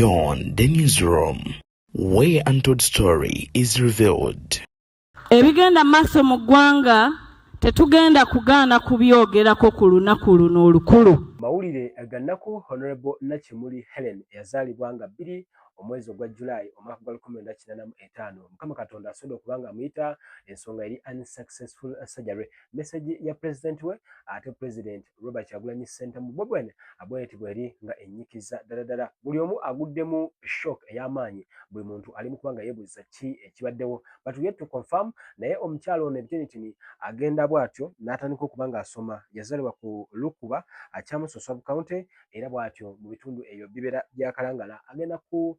Beyond the newsroom, where untold story is revealed. Ebigenda maaso mu ggwanga tetugenda kugaana kubyogerako ku lunaku luno olukulu. Mawulire agannaku Honorable Nakimuli Helen yazaalibwa nga 2 omwezi ogwa July omwaka gwa 1985. Mukama Katonda asobola okubanga amuyita ensonga eri unsuccessful surgery. Message ya president we ate president Robert Kyagulanyi Ssentamu Bobi Wine abwetibwa eri nga enyikiza ddala. Buli omu aguddemu shock ey'amaanyi, buli muntu ali mu kubanga yeebuuza ki ekibaddewo, but we have to confirm naye omukyalo ono ebitenitini agenda bw'atyo n'atandika okubanga asoma. Yazaalibwa ku Lukuba Kyamuso Sub County era bw'atyo mu bitundu ebyo bibera bya Kalangala. Agenda ku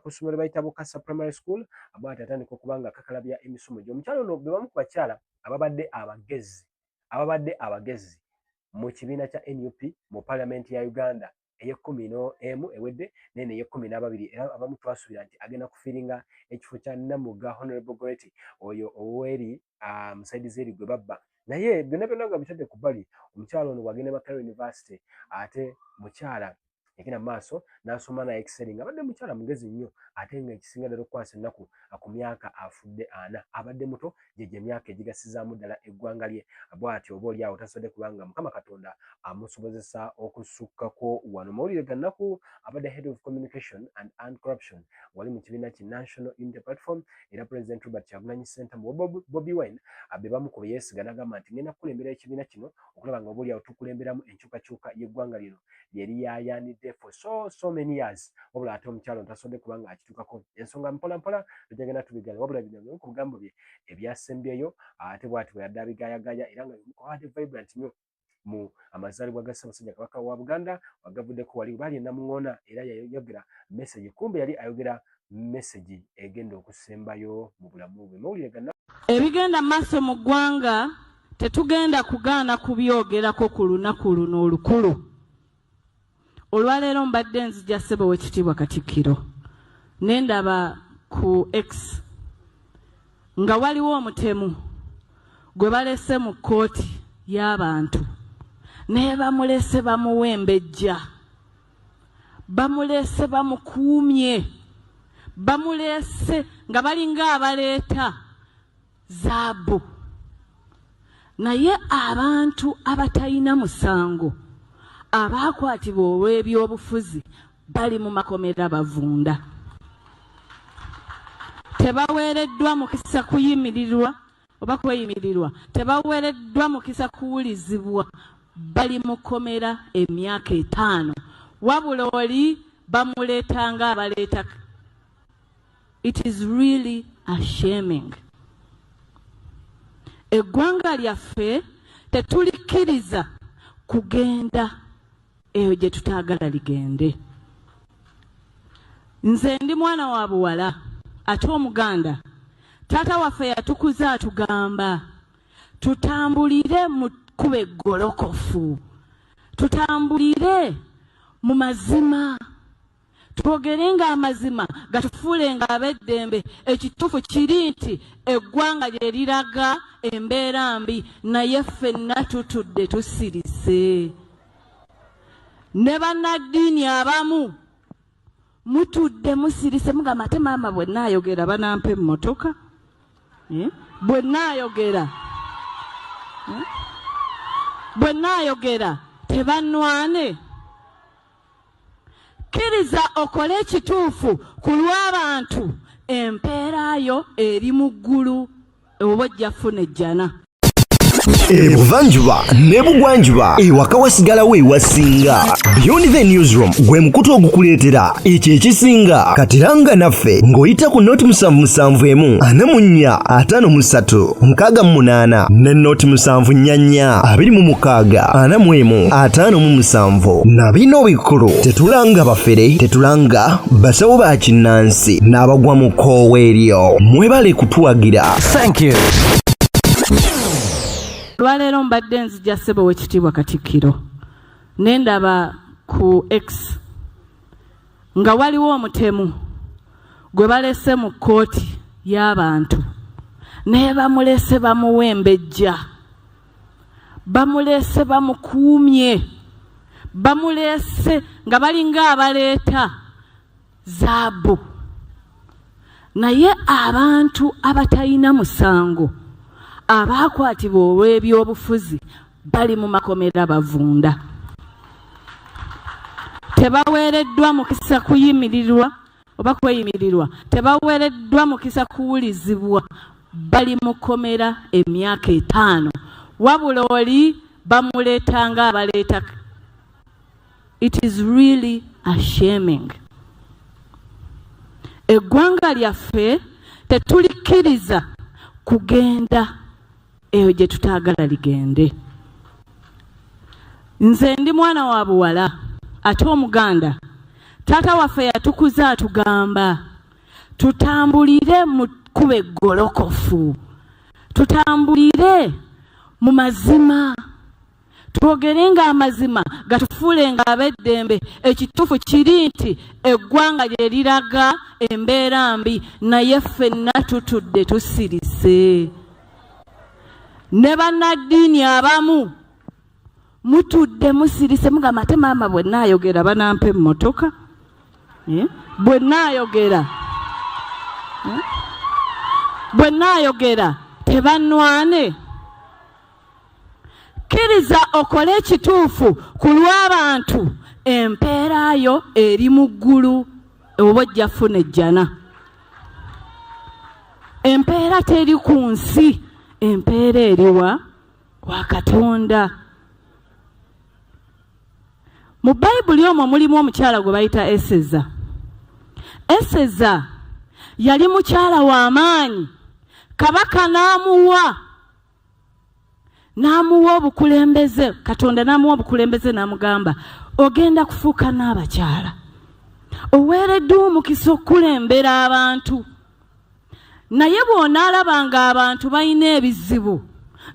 ssomero bayita Bukasa Primary School abw'atyo atandika okubanga akakalabya emisomo gye. Omukyalo ono be bamu ku bakyala ababadde abagezi mu kibiina kya NUP mu Paalamenti ya Uganda eye-11 ewedde nene eye-12 era abamu twasuubira nti agenda kufiiringa ekifo kya Namuga Honorable Goretti oyo oweri musaidizi eri gwe babba. Naye byonna nga bitadde ku bbali, omukyalo ono bw'agenda Makerere University ate mukyala yagenda mu maaso n'asoma naye excelling. Abadde mukyala mugezi nnyo ate nga ekisinga ddala okukwasa ennaku ku myaka afudde 4. Abadde muto gye emyaka egigasizaamu ddala eggwanga lye. Bw'atyo oboolyawo tasobodde kubanga Mukama Katonda amusobozesa okusukkako wano. Mawulire gannaku abadde head of communication and anti-corruption wali mu kibiina ki National Unity Platform era President Robert Kyagulanyi Ssentamu Bobi Wine be bamu ku beyeesiga n'agamba nti ngenda kukulembera ekibiina kino okulaba nga oboolyawo tukulemberamu enkyukakyuka y'eggwanga lino yeri yayanidde for so many years. Wabula ate omukyalo tasobodde kubanga akituukako. Ensonga mpola tugenda tubigala wabula bino ku bigambo bye ebyasembyeyo ate bw'ati bwe yadde abigaayagaaya era nga ate vibrant nnyo mu amazaalibwa ga Ssaabasajja Kabaka wa Buganda wagavuddeko wali baali Namuŋŋoona era yayogera message kumbe yali ayogera message egenda okusembayo mu bulamu bwe. Mawulire ganna Ebigenda maaso mu ggwanga tetugenda kugaana kubyogerako ku lunaku luno olukulu. Olwaleero mbadde nzija ssebo w'ekitiibwa Katikkiro nendaba ku X nga waliwo omutemu gwe balese mu kkooti y'abantu naye bamulese bamuwembejja, bamulese bamukuumye, bamulese nga balinga abaleeta zaabu. Naye abantu abatalina musango abaakwatibwa olw'ebyobufuzi bali mu makomera bavunda. Tebaweereddwa mukisa kuyimirirwa oba kweyimirirwa, tebaweereddwa mukisa kuwulizibwa, bali mu komera emyaka 5 wabula oli bamuleetanga abaleeta. It is really ashaming. Eggwanga lyaffe tetulikkiriza kugenda eyo gye tutaagala ligende. Nze ndi mwana wa buwala ate Omuganda. Taata waffe yatukuza atugamba tutambulire mu kkubo eggolokofu, tutambulire mu mazima, twogerenga amazima gatufuulenga ab'eddembe. Ekituufu kiri nti eggwanga lye liraga embeera mbi naye ffenna tutudde tusirise. Ne bannaddiini abamu mutudde musirise mugamba ate maama bwe nnaayogera banampa emmotoka, bwe nnaayogera tebannwane. Kkiriza okole ekituufu ku lw'abantu, empeera yo eri mu ggulu oba ojja ffuna ejjana. Ebuvanjuba ne bugwanjuba ewaka wasigalawo ewasinga. Beyond the newsroom gwe mukutu ogukuleetera ekyo ekisinga. Katiranga naffe ng'oyita ku noti 771 44 53 ne noti 744 26 45 na bino bikulu. Tetulanga bafere, tetulanga basawo ba kinnansi n'abagwa mu kkoowa eryo. Mwebale kutuwagira. Thank you. Olwaleero mbadde nzija ssebo w'ekitiibwa Katikkiro nendaba ku X nga waliwo omutemu gwe balese mu kkooti y'abantu naye bamulese bamuwembejja, bamulese bamukuumye, bamulese nga balinga abaleeta zaabu. Naye abantu abatalina musango abaakwatibwa olw'ebyobufuzi bali mu makomera bavunda. Tebaweereddwa mukisa kuyimirirwa oba kweyimirirwa, tebaweereddwa mukisa kuwulizibwa, bali mu komera emyaka 5 wabula oli bamuleetanga abaleeta. It is really ashaming. Eggwanga lyaffe tetulikkiriza kugenda eyo gye tutaagala ligende. Nze ndi mwana wa buwala ate Omuganda. Taata waffe yatukuza atugamba tutambulire mu kkubo eggolokofu, tutambulire mu mazima, twogerenga amazima gatufuulenga ab'eddembe. Ekituufu kiri nti eggwanga lye liraga embeera mbi, naye ffenna tutudde tusirise. Ne bannaddiini abamu mutudde musirise mugamba ate maama bwe nnaayogera banampa emmotoka, bwe nnaayogera tebannwane. Kkiriza okole ekituufu ku lw'abantu, empeera yo eri mu ggulu oba ojja funa ejjana. Empeera teri ku nsi, empeera eriwa wa Katonda. Mu Bayibuli omwo mulimu omukyala gwe bayita Eseza. Eseza yali mukyala w'amaanyi. Kabaka n'amuwa obukulembeze, Katonda n'amuwa obukulembeze n'amugamba ogenda kufuuka n'abakyala, oweereddwa omukisa okukulembera abantu. Naye bw'onaalabanga abantu balina ebizibu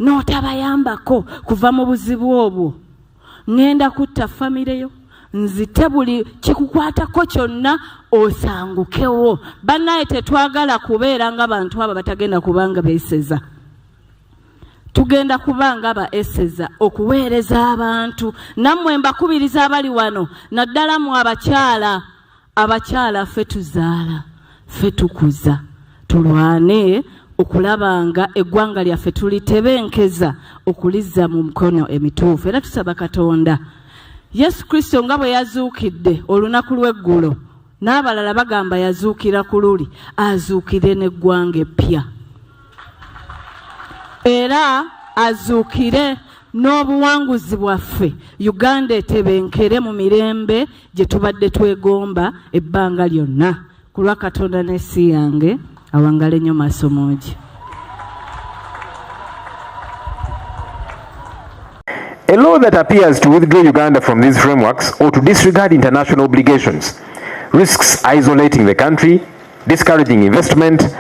n'otabayambako kuva mu buzibu obwo, ngenda kutta famire yo, nzite buli kikukwatako kyonna osangukewo. Bannaye tetwagala kubeera nga bantu abo batagenda kubanga beeseza. Tugenda kubanga ba Eseza okuweereza abantu. Nammwe mbakubiriza abali wano, naddala mu abakyala. Abakyala ffe tuzaala, ffe tukuza, tulwane okulabanga eggwanga lyaffe tulitebenkeza okulizza mu mikono emituufu. Era tusaba Katonda Yesu Kristo nga bwe yazuukidde olunaku lw'eggulo, n'abalala bagamba yazuukira ku luli, azuukire n'eggwanga eppya. Era azuukire n'obuwanguzi bwaffe, Uganda etebenkere mu mirembe gye tubadde twegomba ebbanga lyonna. Ku lwa Katonda n'ensi yange awangale nnyo maaso moogi. A law that appears to withdraw Uganda from these frameworks or to disregard international obligations risks isolating the country, discouraging investment,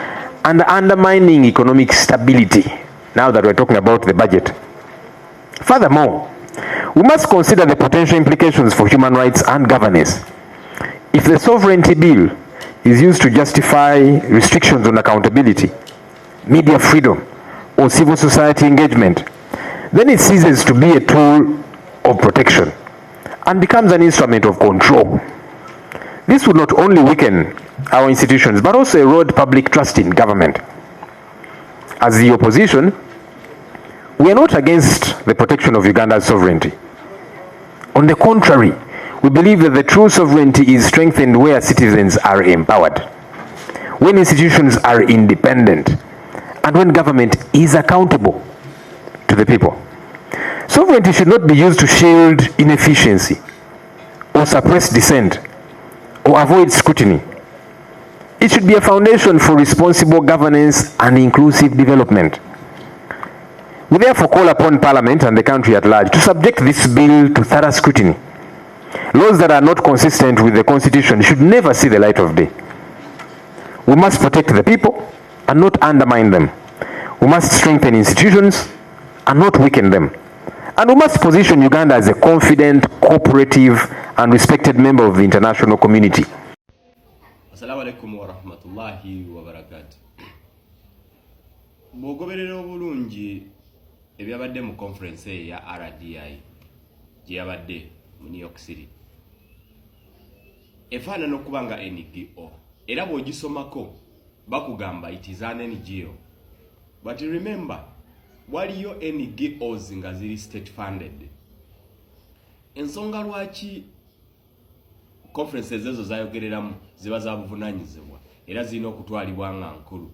and undermining economic stability, now that we're talking about the budget. Furthermore, we must consider the potential implications for human rights and governance. If the sovereignty bill is used to justify restrictions on accountability, media freedom, or civil society engagement, then it ceases to be a tool of protection and becomes an instrument of control. This would not only weaken our institutions, but also erode public trust in government. As the opposition, we are not against the protection of Uganda's sovereignty. On the contrary, we believe that the true sovereignty is strengthened where citizens are empowered, when institutions are independent, and when government is accountable to the people. Sovereignty should not be used to shield inefficiency or suppress dissent or avoid scrutiny. It should be a foundation for responsible governance and inclusive development. We therefore call upon Parliament and the country at large to subject this bill to thorough scrutiny. Laws that are not consistent with the Constitution should never see the light of day. We must protect the people and not undermine them. We must strengthen institutions and not weaken them. And we must position Uganda as a confident, cooperative, and respected member of the international community. Assalamu alaikum wa rahmatullahi wa barakatuh. Bw'ogoberera obulungi ebyabadde mu conference ya RDI gye yabadde mu New York City, efaanana okuba nga NGO era bw'ogisomako bakugamba it is an NGO, but remember waliyo NGOs nga ziri state funded. Ensonga lwaki conferences ezo zayogereramu ziba za buvunanyizibwa era zirina okutwalibwa nga nkulu,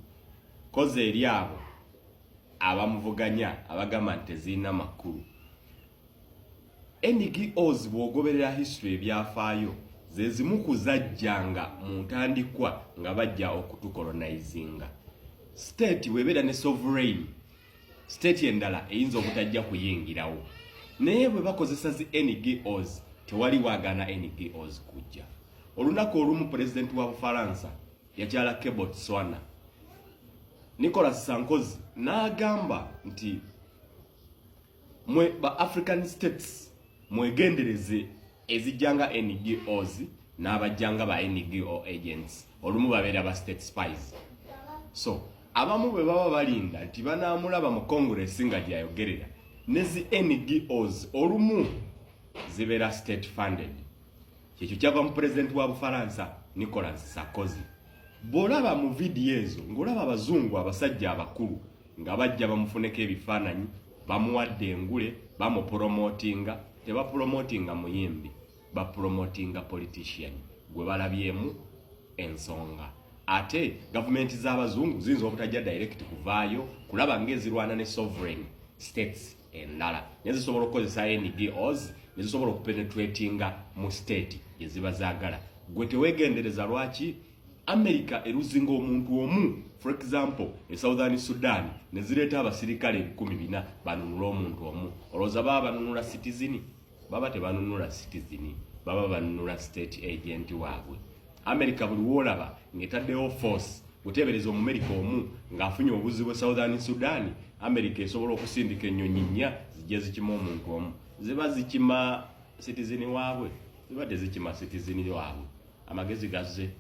koze eri abo abamuvuganya abagamba nti tezirina makulu. NGOs bw'ogoberera history ebyafaayo ze zimu kuzajjanga mu ntandikwa nga bajja okutukolonizinga. State webeera ne sovereign, state endala eyinza obutajja kuyingirawo, naye bwe bakozesa zi NGOs tewali waagana NGOs kujja. Olunaku olumu president wa Bufaransa yakyalako Botswana, Nicolas Sarkozy n'agamba nti mwe ba African states mwegendereze ezijjanga NGOs n'abajjanga ba NGO agents, olumu babeera ba state spies. So abamu bwe baba balinda nti banaamulaba mu Congress nga gyayogerera, nezi NGOs olumu zibeera state funded. Kyekyo kyava mu president wa Bufaransa Nicolas Sarkozy. Bw'olaba mu vidiyo ezo ng'olaba abazungu abasajja abakulu nga bajja bamufuneko ebifaananyi, bamuwadde engule, bamupromotinga. Tebapromotinga muyimbi, bapromotinga politician gwe balabyemu ensonga. Ate gavumenti z'abazungu ziyinza obutajja direct kuvaayo kulaba ng'ezirwana ne sovereign states endala, nezisobola okukozesa NGOs nezisobola okupenetratinga mu state gye ziba zaagala. Gwe teweegendereza lwaki America eruzinga omuntu omu, for example Southern Sudan nezireeta abasirikale 1,400 banunula omuntu omu. Olowooza baba banunula citizen? Baba tebanunula citizen, baba banunula state agent waabwe. America buli woolaba ng'etaddewo force guteebereza Omumerika omu ng'afunye obuzibu bwe Southern Sudan, America esobola okusindika ennyonyi 4 zijje zikima omuntu omu. Ziba zikima citizen waabwe, ziba tezikima citizen waabwe. Amagezi gazze.